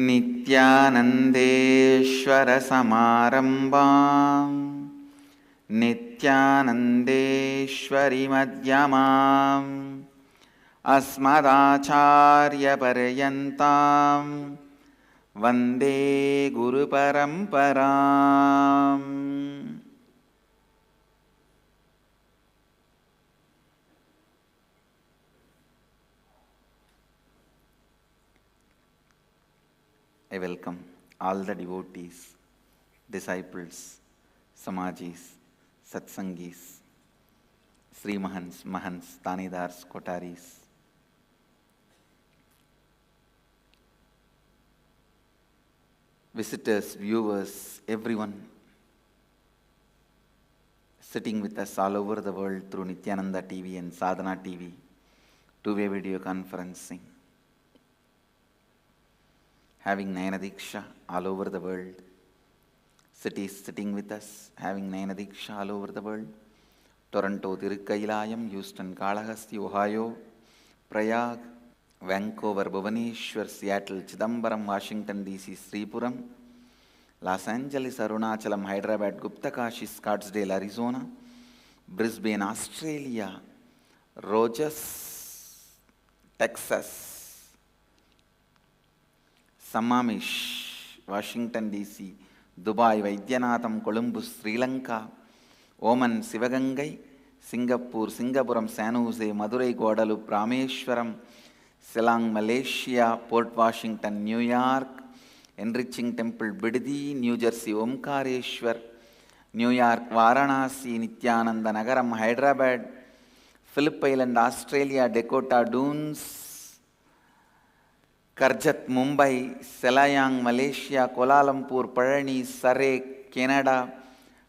नित्यानन्देश्वर समारम्भां नित्यानन्देश्वरि मध्यमाम् अस्मदाचार्यपर्यन्तां वन्दे गुरुपरम्पराम्. I welcome all the devotees, disciples, samajis, satsangis, Sri Mahans, Mahans, Tanidars, Kotaris, visitors, viewers, everyone sitting with us all over the world through Nithyananda TV and Sadhana TV, two-way video conferencing, having Nayana Diksha all over the world, cities sitting with us, having Nayana Diksha all over the world, Toronto, Tirukailayam, Houston, Kalahasti, Ohio, Prayag, Vancouver, Bhubaneswar, Seattle, Chidambaram, Washington DC, Sripuram, Los Angeles, Arunachalam, Hyderabad, Guptakashi, Scottsdale, Arizona, Brisbane, Australia, Rogers, Texas, Sammamish, Washington DC, Dubai, Vaidyanatham, Columbus, Sri Lanka, Oman, Sivagangai, Singapore, Singapuram, San Jose, Madurai, Guadalupe, Rameshwaram, Ceylon, Malaysia, Port Washington, New York, Enriching Temple, Bidadi, New Jersey, Omkareshwar, New York, Varanasi, Nithyananda Nagaram, Hyderabad, Phillip Island, Australia, Dakota Dunes, Karjat, Mumbai, Selayang, Malaysia, Kuala Lumpur, Parani, Surrey, Canada,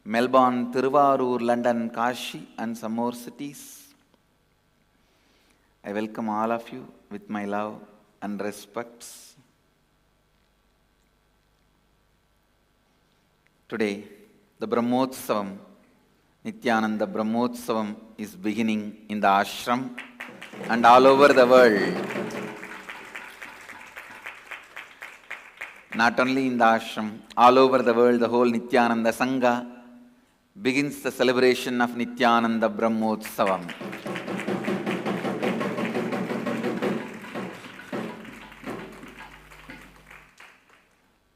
Melbourne, Tiruvarur, London, Kashi, and some more cities. I welcome all of you with my love and respects. Today, the Brahmotsavam, Nithyananda Brahmotsavam is beginning in the ashram and all over the world. Not only in the ashram, all over the world, the whole Nithyananda Sangha begins the celebration of Nithyananda Brahmotsavam.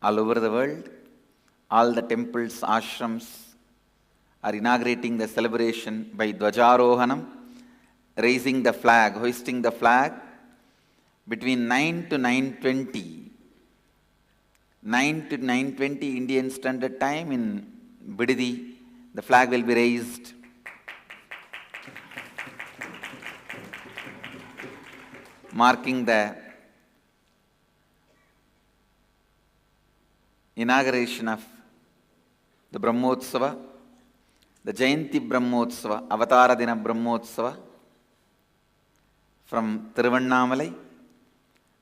All over the world, all the temples, ashrams are inaugurating the celebration by Dhwajarohanam, raising the flag, hoisting the flag between 9 to 9:20. 9 to 9:20 Indian Standard Time in Bidadi, the flag will be raised. Marking the inauguration of the Brahmotsava, the Jayanti Brahmotsava, Avatara Dina Brahmotsava from Tiruvannamalai.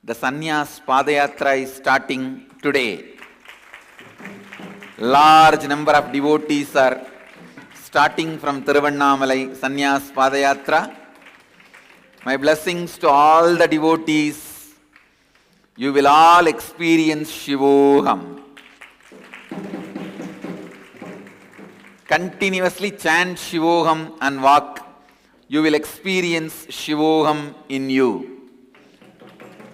The Sannyas Padayatra is starting today. Large number of devotees are starting from Tiruvannamalai Sannyas Padayatra. My blessings to all the devotees. You will all experience Shivoham. Continuously chant Shivoham and walk. You will experience Shivoham in you.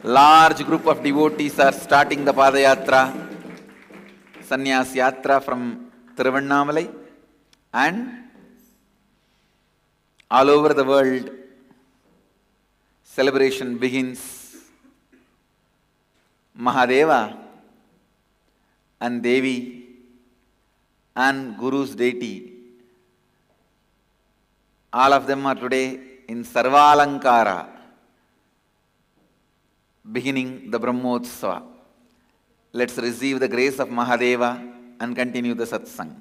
Large group of devotees are starting the Padayatra, Sannyas Yatra from Tiruvannamalai, and all over the world celebration begins. Mahadeva and Devi and Guru's deity, all of them are today in Sarvalankara, beginning the Brahmotsava. Let's receive the grace of Mahadeva and continue the satsang.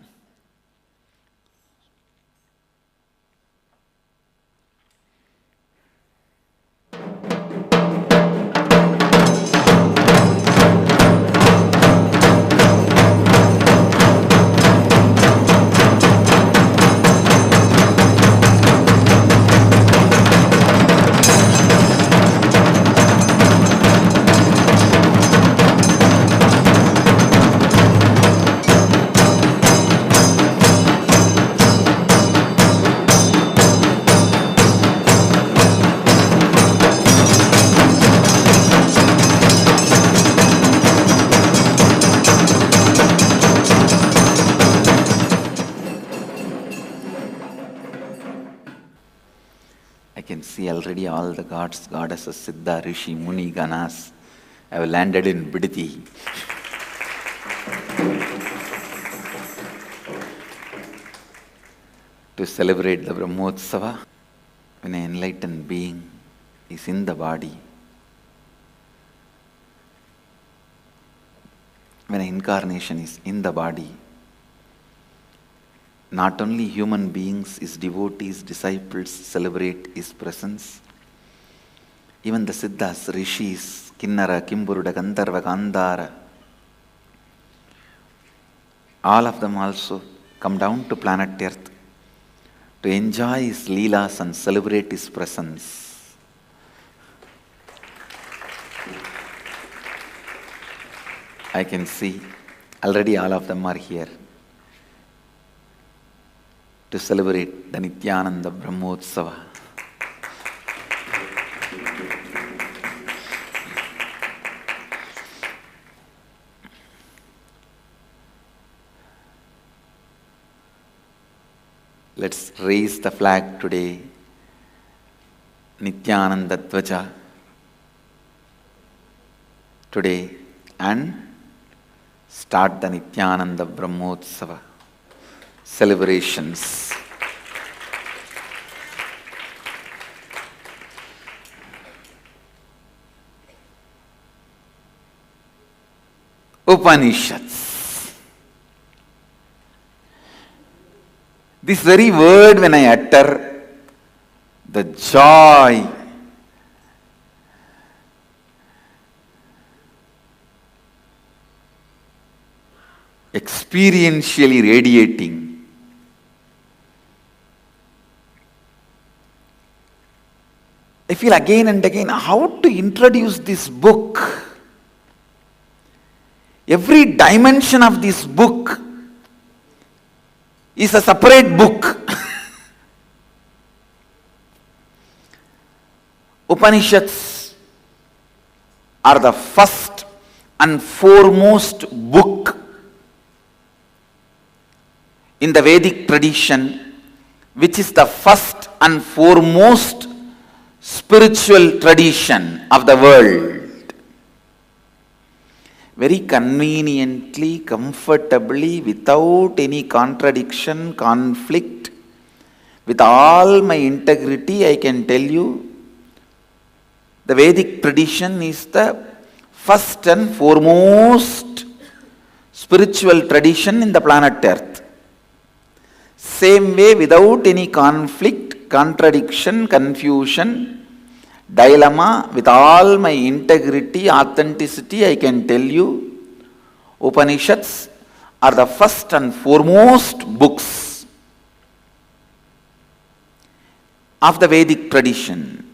see already all the gods, goddesses, siddha, rishi, muni, ganas have landed in Bidadi. To celebrate the Brahmotsava, when an enlightened being is in the body, when an incarnation is in the body, not only human beings, his devotees, disciples celebrate his presence, even the siddhas, rishis, kinnara, kimpuruda, gandharva, gandhara, all of them also come down to planet Earth to enjoy his leelas and celebrate his presence. I can see already all of them are here to celebrate the Nithyananda Brahmotsava. Let's raise the flag today, Nithyananda Dhwaja, today, and start the Nithyananda Brahmotsava celebrations. Upanishads. This very word, when I utter, the joy, experientially radiating, I feel again and again how to introduce this book. Every dimension of this book is a separate book. Upanishads are the first and foremost book in the Vedic tradition, which is the first and foremost spiritual tradition of the world. Very conveniently, comfortably, without any contradiction, conflict, with all my integrity, I can tell you, the Vedic tradition is the first and foremost spiritual tradition in the planet Earth. Same way, without any conflict, contradiction, confusion, dilemma, with all my integrity, authenticity, I can tell you, Upanishads are the first and foremost books of the Vedic tradition.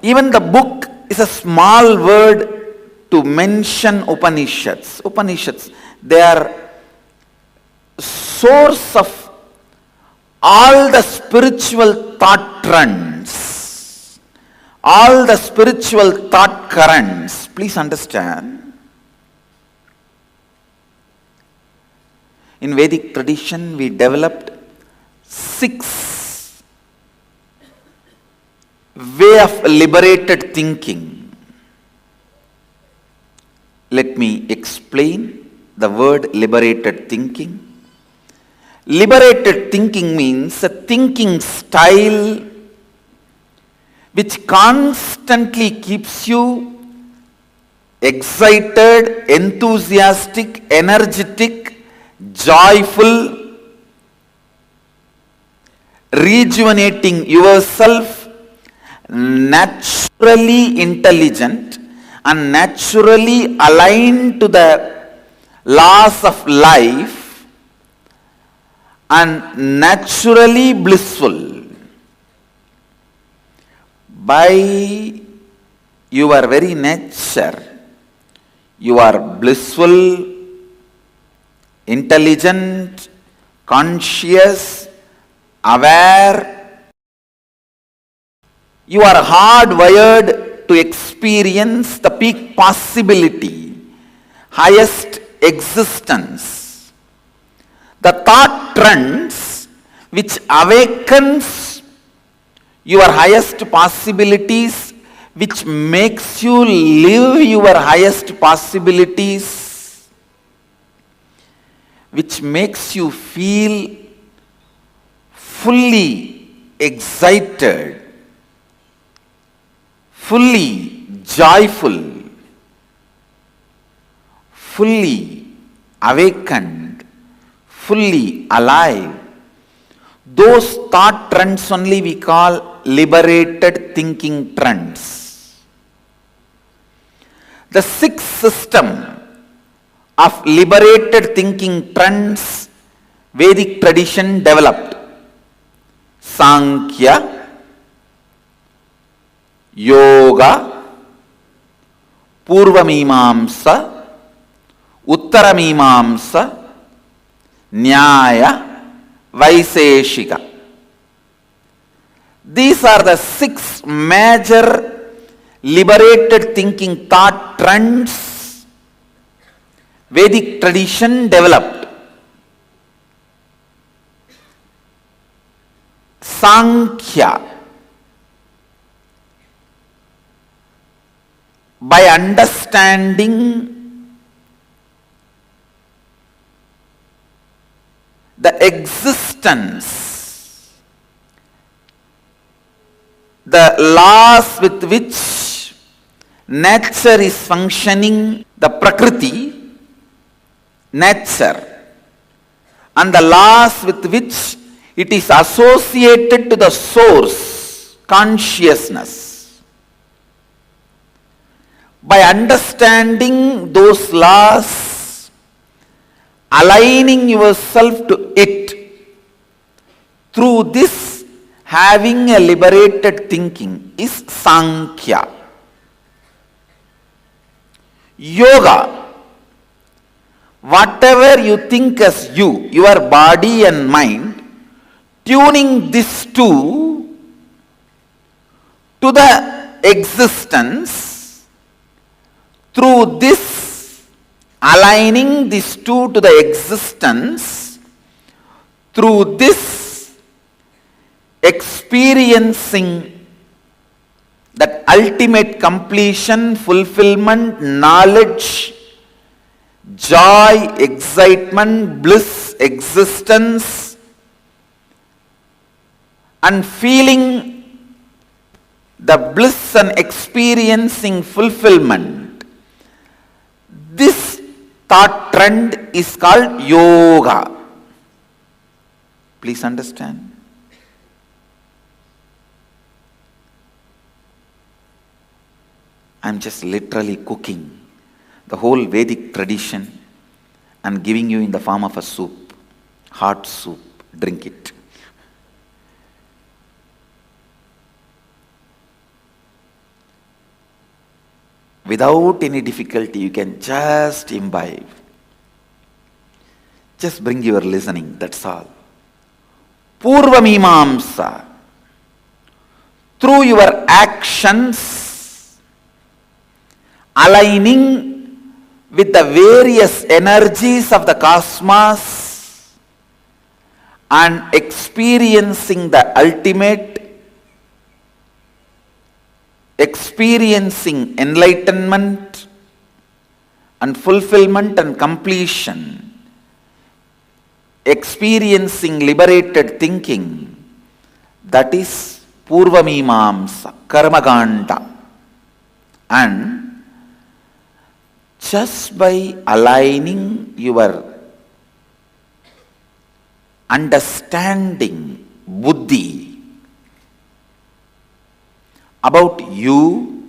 Even the book is a small word to mention Upanishads. Upanishads, they are source of all the spiritual thought trends, all the spiritual thought currents. Please understand, in Vedic tradition we developed 6 way of liberated thinking. Let me explain the word liberated thinking. Liberated thinking means a thinking style which constantly keeps you excited, enthusiastic, energetic, joyful, rejuvenating yourself, naturally intelligent and naturally aligned to the laws of life, and naturally blissful. By your very nature, you are blissful, intelligent, conscious, aware. You are hardwired to experience the peak possibility, highest existence. The thought trends which awakens your highest possibilities, which makes you live your highest possibilities, which makes you feel fully excited, fully joyful, fully awakened, fully alive. Those thought trends only we call liberated thinking trends. The sixth system of liberated thinking trends Vedic tradition developed: Sankhya, Yoga, Purvamimamsa, Uttaramimamsa, Nyaya, Vaiseshika. These are the six major liberated thinking thought trends Vedic tradition developed. Sankhya, by understanding the existence, the laws with which nature is functioning, the Prakriti, nature, and the laws with which it is associated to the source, consciousness. By understanding those laws, aligning yourself to it, through this having a liberated thinking is Sankhya. Yoga, whatever you think as you, your body and mind, tuning this to the existence, through this aligning these two to the existence, through this experiencing that ultimate completion, fulfillment, knowledge, joy, excitement, bliss, existence, and feeling the bliss and experiencing fulfillment. This thought trend is called yoga. Please understand. I am just literally cooking the whole Vedic tradition and giving you in the form of a soup, hot soup. Drink it. Without any difficulty, you can just imbibe. Just bring your listening, that's all. Purvamimamsa. Through your actions, aligning with the various energies of the cosmos and experiencing the ultimate, experiencing enlightenment and fulfillment and completion, experiencing liberated thinking, that is Purvamimamsa, Karmaganda. And just by aligning your understanding, buddhi, about you,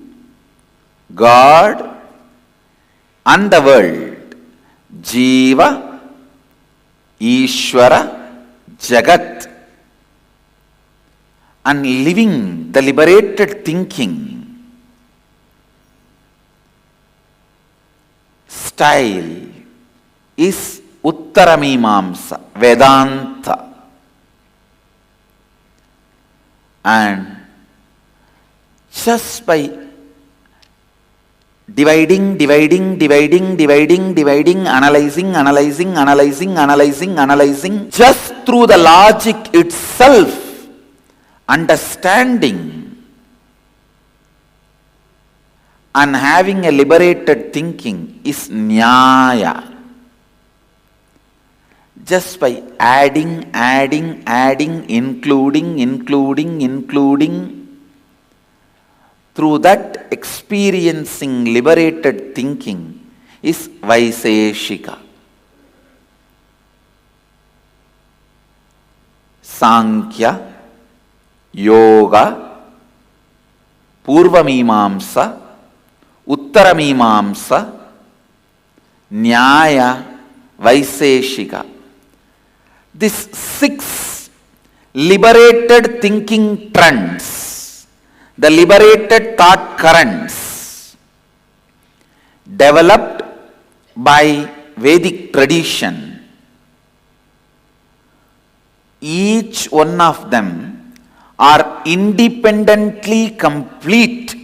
God, and the world, Jiva, Ishvara, Jagat, and living the liberated thinking style is Uttaramimamsa, Vedanta. And just by dividing, analyzing, just just through the logic itself, understanding and having a liberated thinking is nyaya. Just by adding, including, through that experiencing liberated thinking is Vaiseshika. Sankhya, Yoga, Purvamimamsa, Uttaramimamsa, Nyaya, Vaiseshika. These 6 liberated thinking trends, the liberated thought currents developed by Vedic tradition, each one of them are independently complete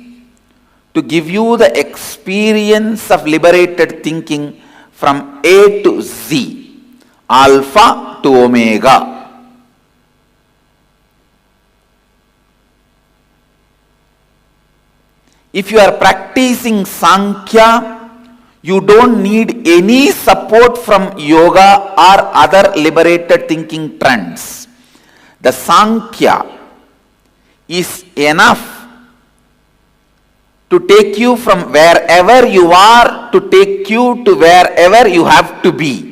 to give you the experience of liberated thinking from A to Z, Alpha to Omega. If you are practicing Sankhya, you don't need any support from yoga or other liberated thinking trends. The Sankhya is enough to take you from wherever you are to take you to wherever you have to be.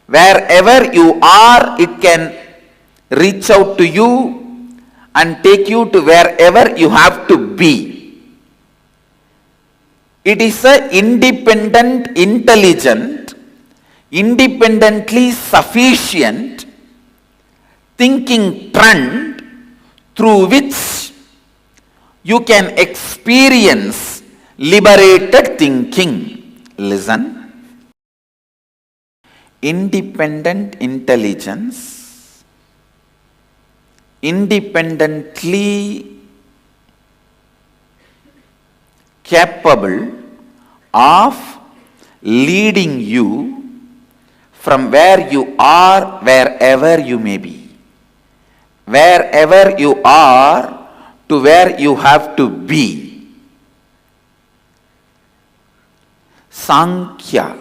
Wherever you are, it can reach out to you and take you to wherever you have to be. It is an independent, intelligent, independently sufficient thinking trend through which you can experience liberated thinking. Listen. Independent intelligence, independently capable of leading you from where you are, wherever you may be. Wherever you are to where you have to be. Sankhya.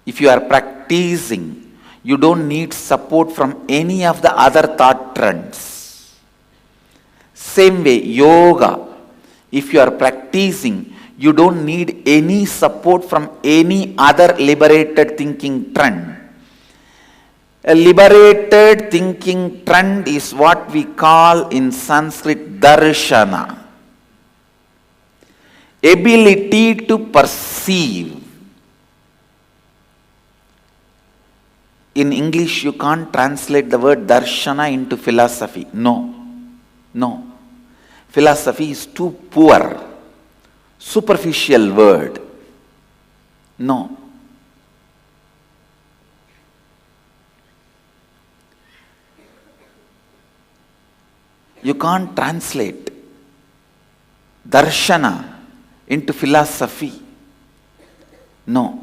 If you are practicing, you don't need support from any of the other thought trends. Same way, yoga. If you are practicing, you don't need any support from any other liberated thinking trend. A liberated thinking trend is what we call in Sanskrit darshana. Ability to perceive. In English, you can't translate the word darshana into philosophy. No. Philosophy is too poor, superficial word. No. You can't translate darshana into philosophy. No.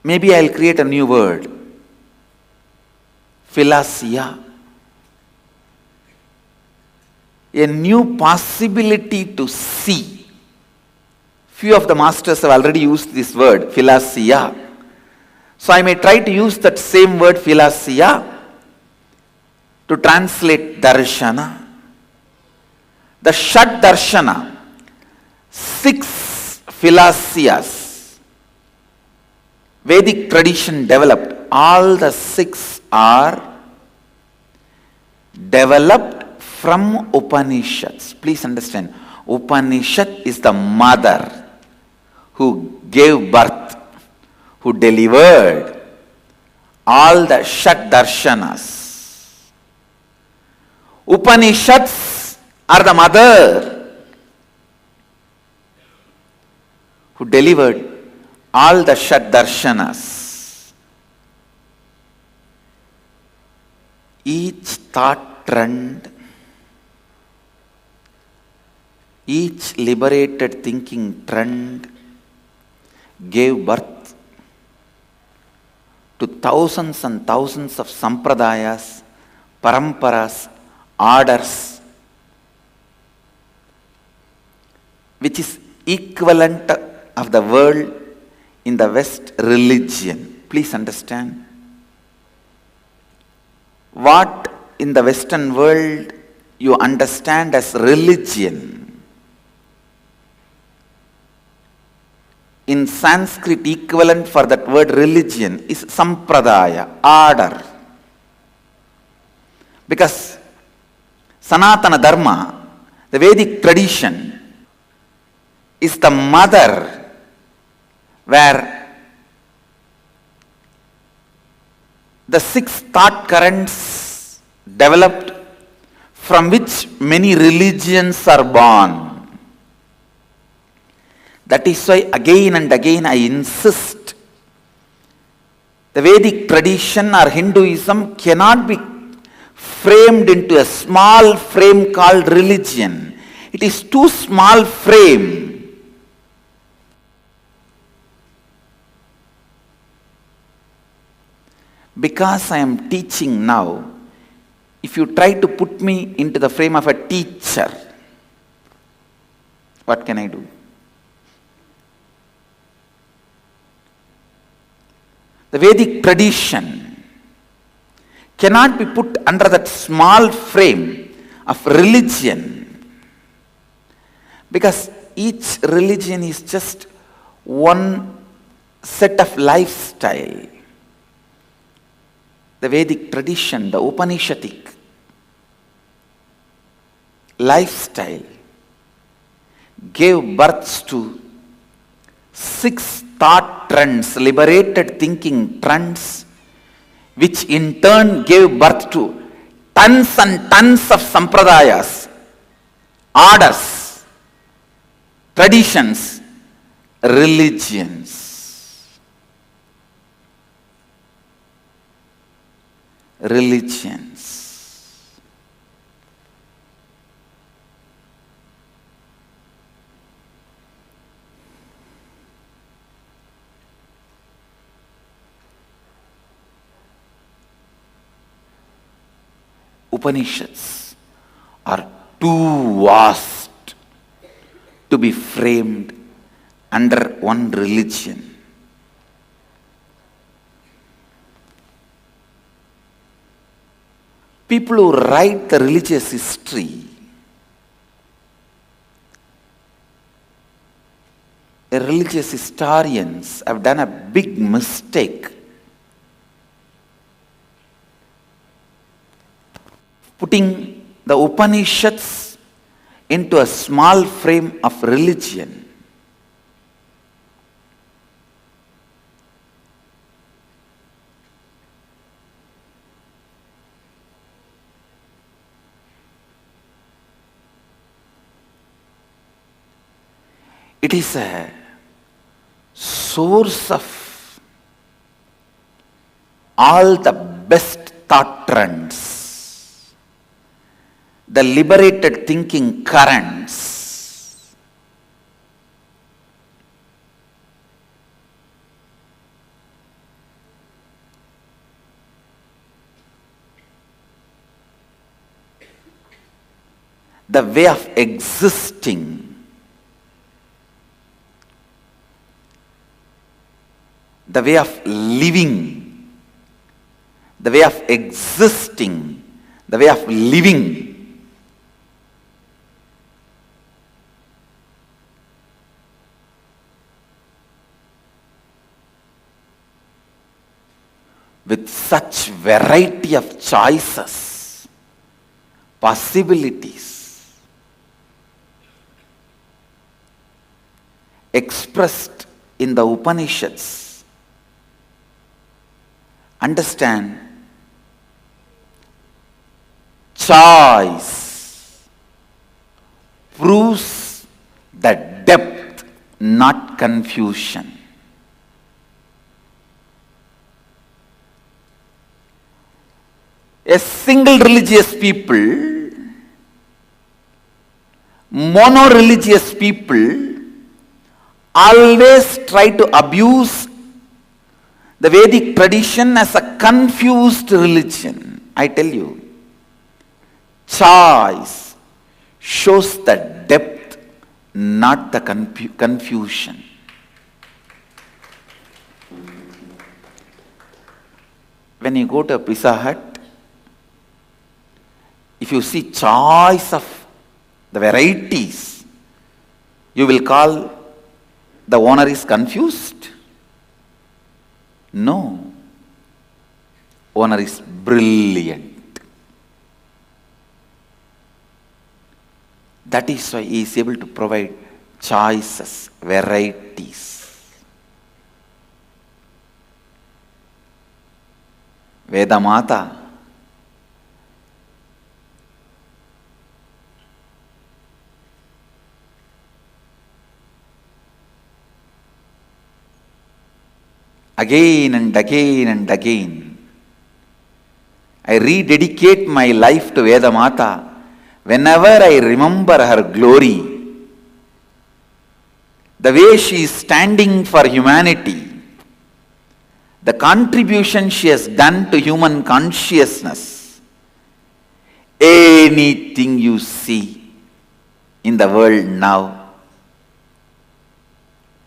Maybe I'll create a new word. Philosia. A new possibility to see. Few of the masters have already used this word, philosia. So I may try to use that same word, philosia, to translate darshana. The Shat Darshana, 6 philosias, Vedic tradition developed. All the 6 are developed from Upanishads. Please understand, Upanishad is the mother who gave birth, who delivered all the Shat Darshanas. Upanishads are the mother who delivered all the Shat Darshanas. Each thought trend, each liberated thinking trend gave birth to thousands and thousands of sampradayas, paramparas, orders, which is equivalent of the world in the West religion. Please understand. What in the Western world you understand as religion, in Sanskrit equivalent for that word religion is sampradaya, order. Because Sanatana Dharma, the Vedic tradition, is the mother where the 6 thought currents developed, from which many religions are born. That is why again and again I insist, the Vedic tradition or Hinduism cannot be framed into a small frame called religion. It is too small frame. Because I am teaching now, if you try to put me into the frame of a teacher, what can I do? The Vedic tradition cannot be put under that small frame of religion, because each religion is just one set of lifestyle. The Vedic tradition, the Upanishadic lifestyle gave birth to 6 thought trends, liberated thinking trends, which in turn gave birth to tons and tons of sampradayas, orders, traditions, religions. Upanishads are too vast to be framed under one religion. People who write the religious history, the religious historians have done a big mistake putting the Upanishads into a small frame of religion. It is a source of all the best thought trends, the liberated thinking currents. The way of existing, the way of living, the way of existing, the way of living. With such variety of choices, possibilities, expressed in the Upanishads. Understand, choice proves the depth, not confusion. A single religious people, mono-religious people always try to abuse the Vedic tradition as a confused religion. I tell you, choice shows the depth, not the confusion. When you go to a Pizza Hut, if you see choice of the varieties, you will call the owner is confused? No. Owner is brilliant. That is why he is able to provide choices, varieties. Vedamata again and again and again, I rededicate my life to Vedamata whenever I remember her glory, the way she is standing for humanity, the contribution she has done to human consciousness. Anything you see in the world now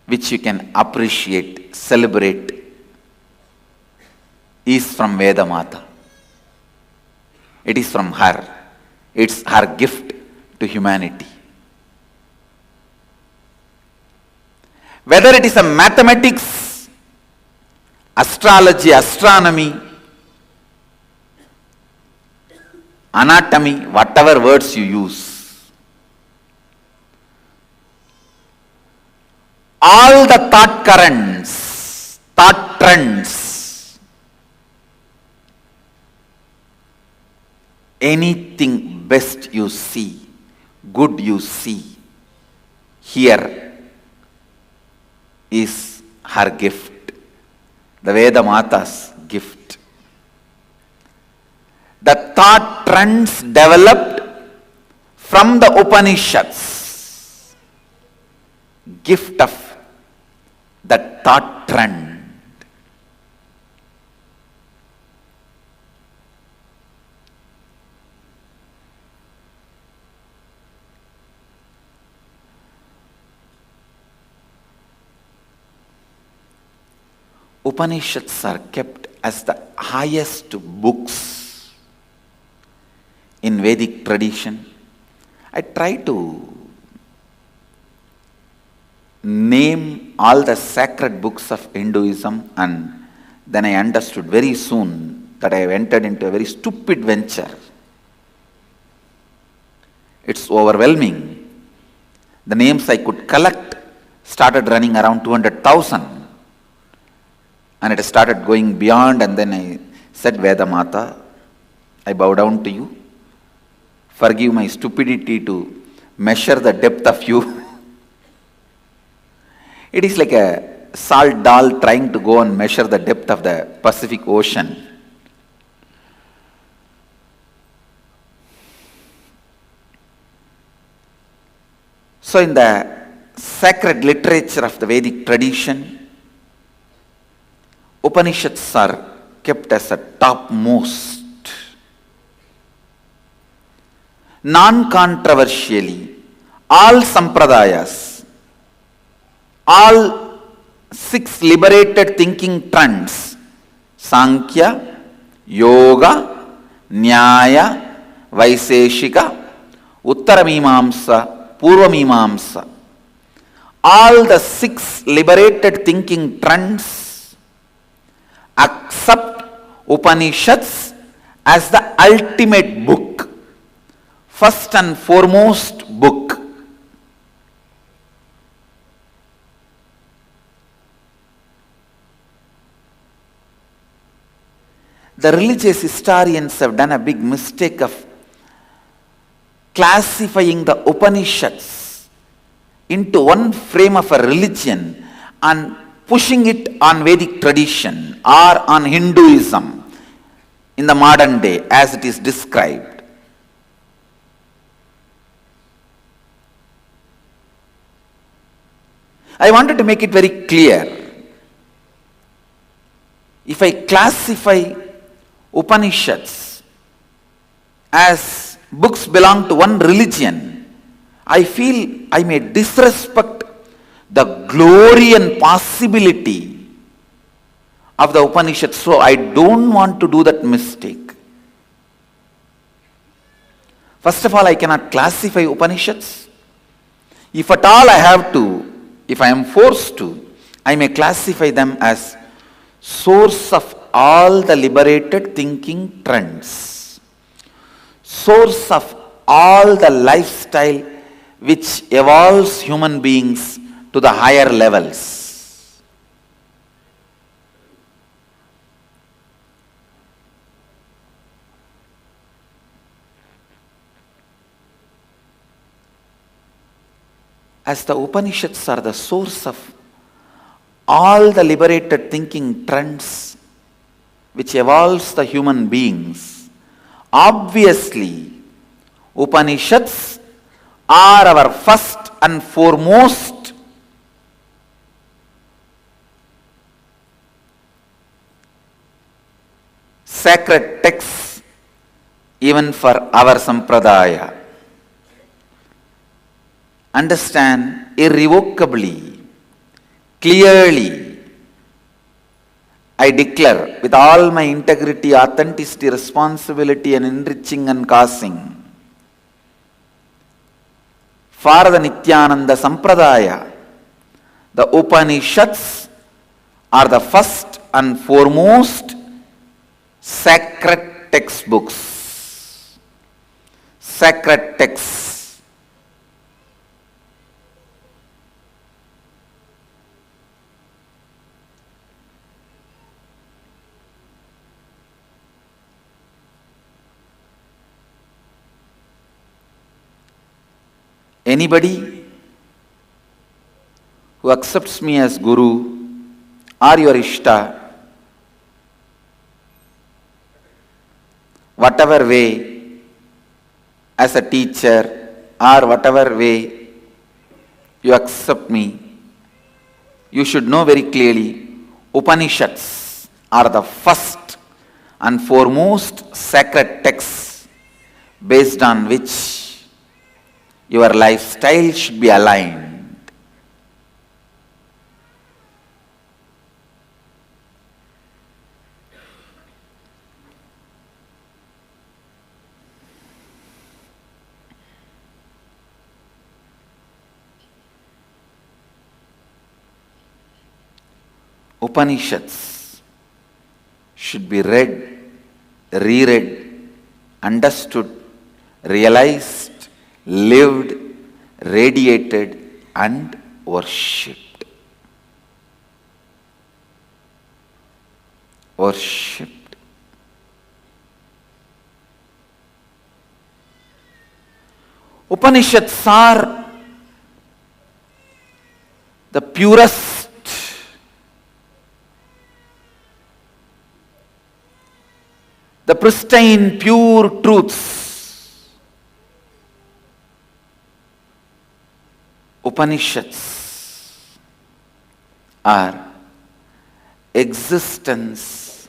which you can appreciate, celebrate, is from Vedamata. It is from her. It's her gift to humanity. Whether it is a mathematics, astrology, astronomy, anatomy, whatever words you use, all the thought currents, thought trends, anything best you see, good you see, here is her gift. The Vedamata's gift. The thought trends developed from the Upanishads. Gift of the thought trend. Upanishads are kept as the highest books in Vedic tradition. I try to name all the sacred books of Hinduism, and then I understood very soon that I have entered into a very stupid venture. It's overwhelming. The names I could collect started running around 200,000. And it started going beyond, and then I said, Vedamata, I bow down to you. Forgive my stupidity to measure the depth of you. It is like a salt doll trying to go and measure the depth of the Pacific Ocean. So in the sacred literature of the Vedic tradition, Upanishads are kept as a topmost. Non-controversially, all sampradayas, all 6 liberated thinking trends, Sankhya, Yoga, Nyaya, Vaiseshika, Uttaramimamsa, Purvamimamsa, all the 6 liberated thinking trends accept Upanishads as the ultimate book, first and foremost book. The religious historians have done a big mistake of classifying the Upanishads into one frame of a religion and pushing it on Vedic tradition or on Hinduism in the modern day as it is described. I wanted to make it very clear. If I classify Upanishads as books belong to one religion, I feel I may disrespect the glory and possibility of the Upanishads. So I don't want to do that mistake. First of all, I cannot classify Upanishads. If at all I have to, if I am forced to, I may classify them as source of all the liberated thinking trends, source of all the lifestyle which evolves human beings to the higher levels. As the Upanishads are the source of all the liberated thinking trends which evolves the human beings, obviously Upanishads are our first and foremost sacred texts even for our sampradaya. Understand irrevocably, clearly, I declare with all my integrity, authenticity, responsibility and enriching and causing, for the Nithyananda Sampradaya, the Upanishads are the first and foremost sacred textbooks. Sacred texts. Anybody who accepts me as Guru or your Ishta, whatever way, as a teacher or whatever way you accept me, you should know very clearly, Upanishads are the first and foremost sacred texts based on which your lifestyle should be aligned. Upanishads should be read, reread, understood, realized, lived, radiated and worshipped. Worshipped. Upanishads are the purest, the pristine, pure truths. Upanishads are existence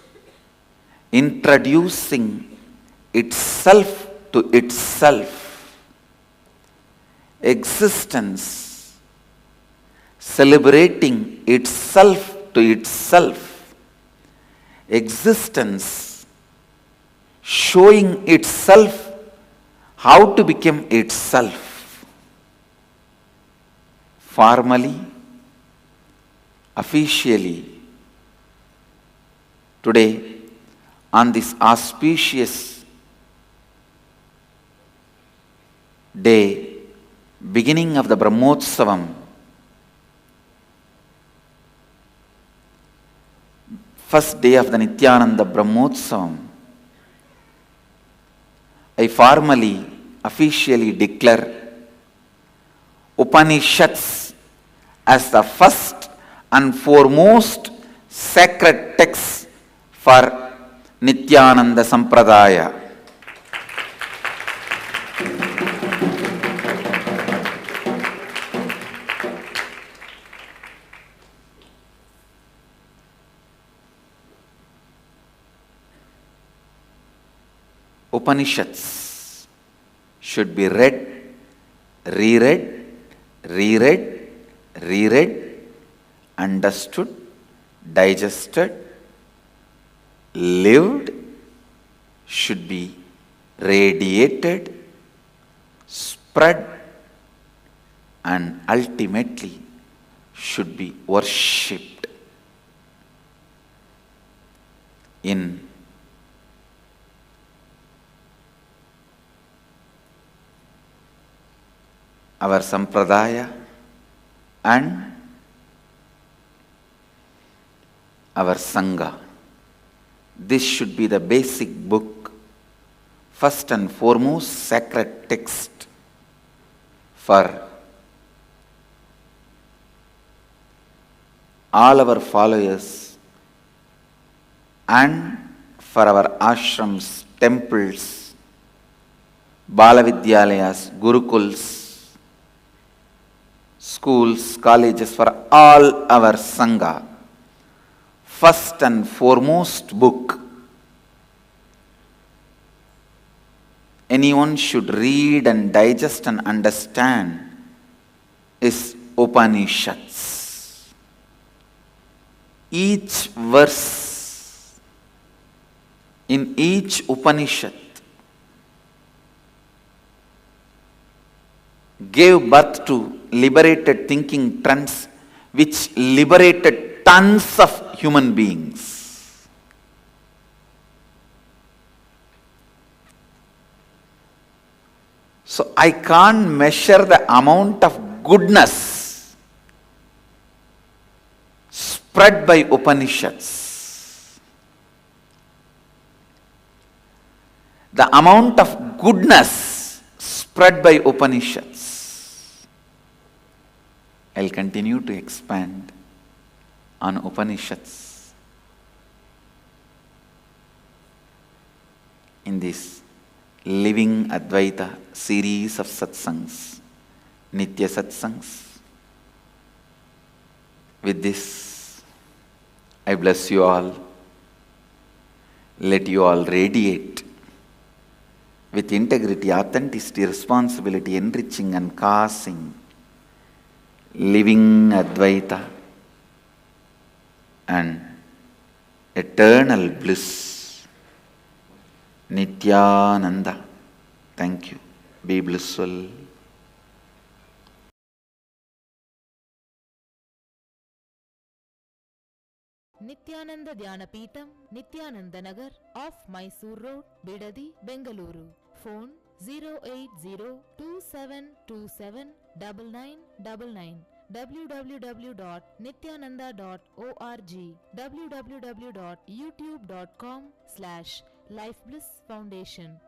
introducing itself to itself, existence celebrating itself to itself, existence showing itself how to become itself. Formally, officially, today on this auspicious day, beginning of the Brahmotsavam, first day of the Nithyananda Brahmotsavam, I formally, officially declare Upanishads as the first and foremost sacred text for Nithyananda Sampradaya. Upanishads should be read, reread, reread, reread, understood, digested, lived, should be radiated, spread, and ultimately should be worshipped in our sampradaya and our sangha. This should be the basic book, first and foremost sacred text for all our followers and for our ashrams, temples, Balavidyalayas, Gurukuls, schools, colleges, for all our sangha. First and foremost book anyone should read and digest and understand is Upanishads. Each verse in each Upanishad gave birth to liberated thinking trends which liberated tons of human beings. So I can't measure the amount of goodness spread by Upanishads. The amount of goodness spread by Upanishads. I'll continue to expand on Upanishads in this Living Advaita series of satsangs, Nitya satsangs. With this, I bless you all. Let you all radiate with integrity, authenticity, responsibility, enriching and causing living Advaita and eternal bliss. Nithyananda. Thank you. Be blissful. Nithyananda Dhwanapeetham, Nithyananda Nagar, off Mysore Road, Bidadi, Bengaluru. Phone 08027279999. www.nithyananda.org. www.youtube.com/Life Bliss Foundation.